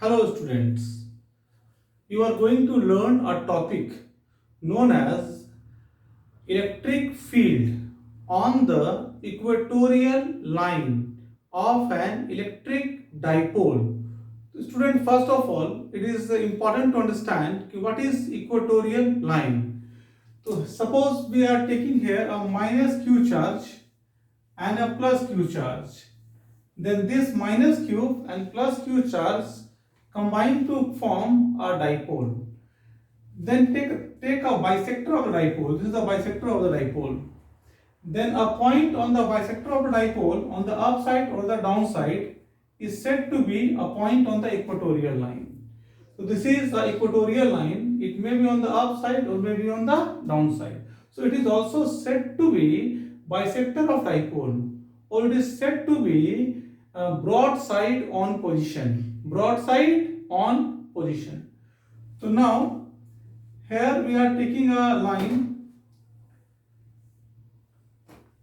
Hello students, you are going to learn a topic known as electric field on the equatorial line of an electric dipole. Student, first of all, it is important to understand what is equatorial line. So suppose we are taking here a minus q charge and a plus q charge. Then this minus q and plus q charge combine to form a dipole. Then take a bisector of a dipole. This is the bisector of the dipole. Then a point on the bisector of a dipole on the upside or the downside is said to be a point on the equatorial line. So this is the equatorial line. It may be on the upside or may be on the downside. So it is also said to be bisector of dipole, or it is said to be broadside on position. Broadside on position. So now here we are taking a line.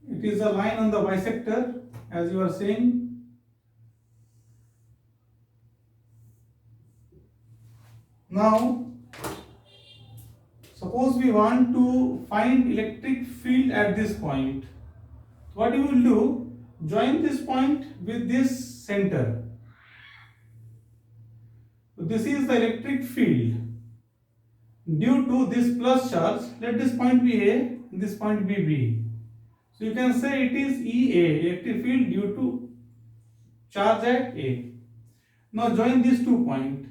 It is a line on the bisector, as you are saying. Now suppose we want to find electric field at this point. What you will do, join this point with this center. So this is the electric field due to this plus charge. Let this point be A and this point be B. So you can say it is EA, electric field due to charge at A. Now join these 2 points.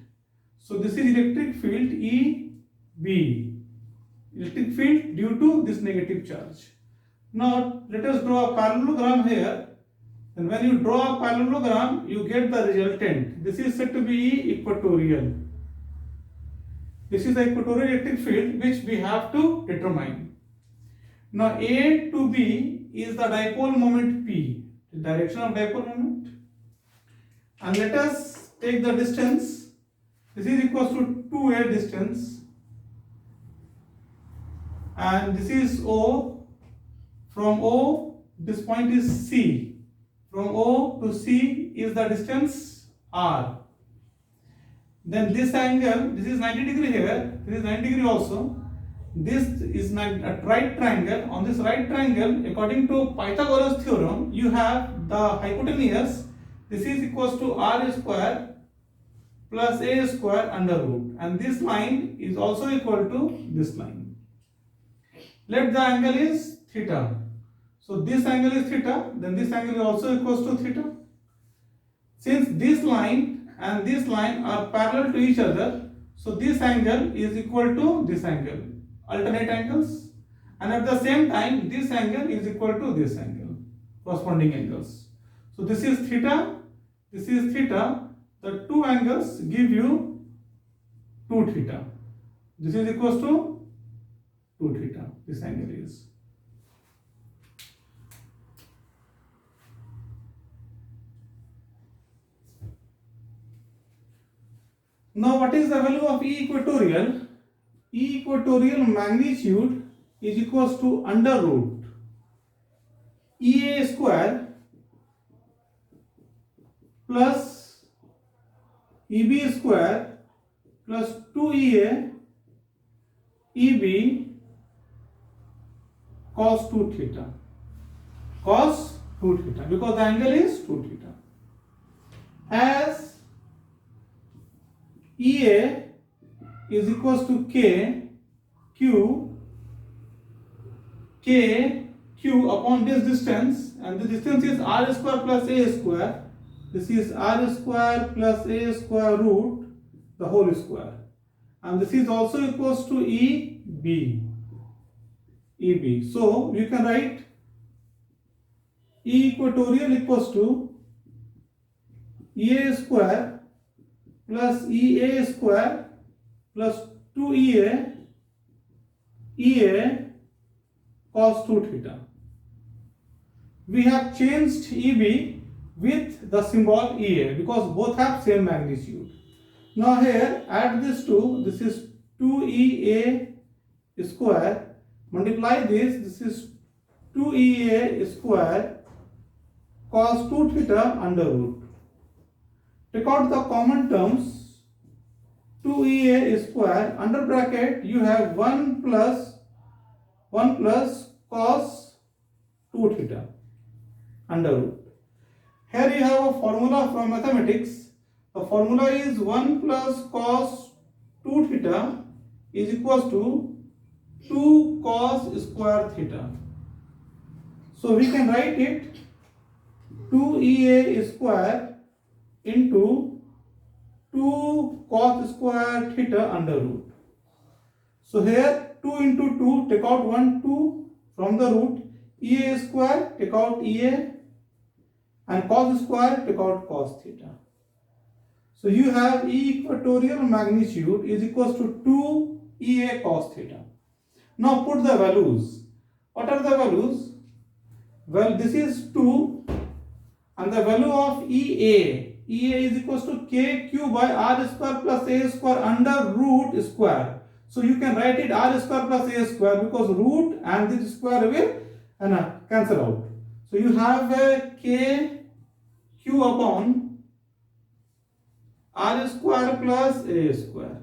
So this is electric field EB, electric field due to this negative charge. Now let us draw a parallelogram here. And when you draw a parallelogram, you get the resultant. This is said to be equatorial. This is the equatorial electric field which we have to determine. Now A to B is the dipole moment P, the direction of dipole moment. And let us take the distance. This is equals to 2A distance. And this is O. From O, this point is C. From O to C is the distance R. Then this angle, this is 90 degree here, this is 90 degree also. This is a right triangle. On this right triangle, according to Pythagoras theorem, you have the hypotenuse. This is equals to R square plus A square under root. And this line is also equal to this line. Let the angle is theta. So this angle is theta, then this angle is also equals to theta. Since this line and this line are parallel to each other, so this angle is equal to this angle, alternate angles. And at the same time, this angle is equal to this angle, corresponding angles. So this is theta, this is theta. The 2 angles give you 2 theta. This is equals to 2 theta, this angle is. Now what is the value of E equatorial? E equatorial magnitude is equals to under root EA square plus EB square plus 2EA EB cos 2 theta. Cos 2 theta, because the angle is 2 theta. As EA is equals to K Q upon this distance, and the distance is R square plus A square. This is R square plus A square root the whole square, and this is also equals to EB. So you can write E equatorial equals to EA square plus EA square plus 2EA cos 2 theta. We have changed EB with the symbol EA because both have same magnitude. Now here add this 2, this is 2EA square, multiply this is 2EA square cos 2 theta under root. Take out the common terms. 2EA square under bracket you have 1 plus cos 2 theta under root. Here you have a formula from mathematics. The formula is 1 plus cos 2 theta is equals to 2 cos square theta. So we can write it 2EA square into 2 cos square theta under root. So here 2 into 2, take out 1 2 from the root, EA square, take out EA, and cos square, take out cos theta. So you have E equatorial magnitude is equals to 2 EA cos theta. Now put the values. What are the values? Well, this is 2 and the value of EA is equals to KQ by R square plus A square under root square. So you can write it R square plus A square because root and this square will cancel out. So you have a KQ upon R square plus A square.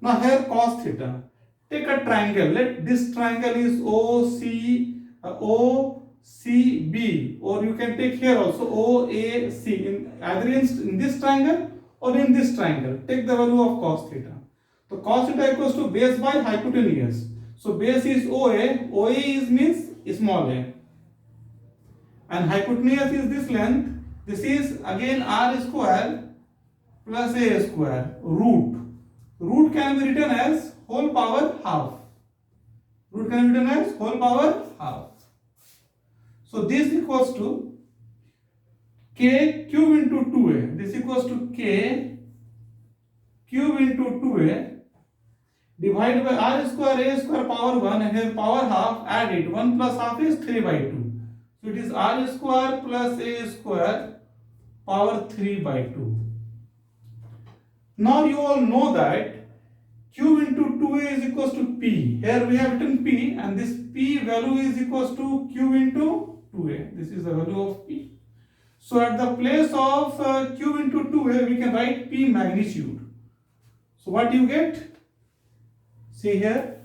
Now here cos theta. Take a triangle. Let this triangle is OCB, or you can take here also OAC, either in this triangle or in this triangle. Take the value of cos theta. So cos theta equals to base by hypotenuse. So base is OA is means small a, and hypotenuse is this length. This is again R square plus A square root. Root can be written as whole power half. Root can be written as whole power half. So this equals to K cube into 2A. This equals to K cube into 2A divided by R square A square power 1, and here power half, add it. 1 plus half is 3 by 2. So it is R square plus A square power 3 by 2. Now you all know that Q into 2A is equals to P. Here we have written P, and this P value is equals to Q into 2A. This is the value of P. So at the place of Q into 2A, we can write P magnitude. So what you get? See here.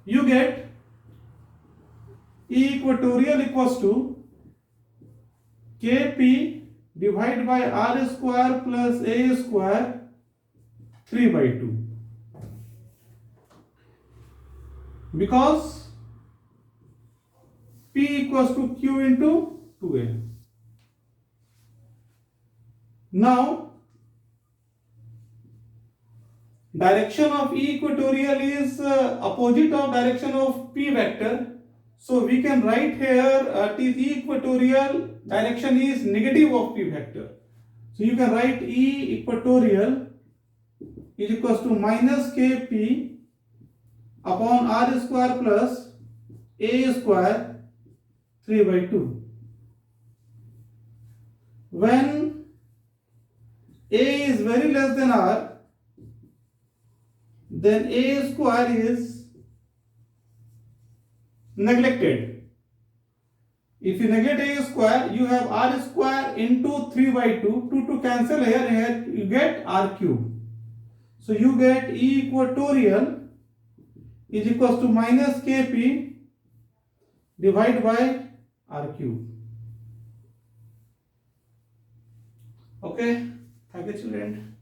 You get E equatorial equals to Kp divided by R square plus A square 3 by 2. Because P equals to Q into 2A. Now, direction of E equatorial is opposite of direction of P vector. So we can write here E equatorial direction is negative of P vector. So you can write E equatorial is equals to minus Kp upon R square plus A square 3 by 2. When A is very less than R, then A square is neglected. If you neglect A square, you have R square into 3 by 2. 2 to cancel here you get R cube. So you get E equatorial is equals to minus Kp divided by R cube. Okay, thank you children.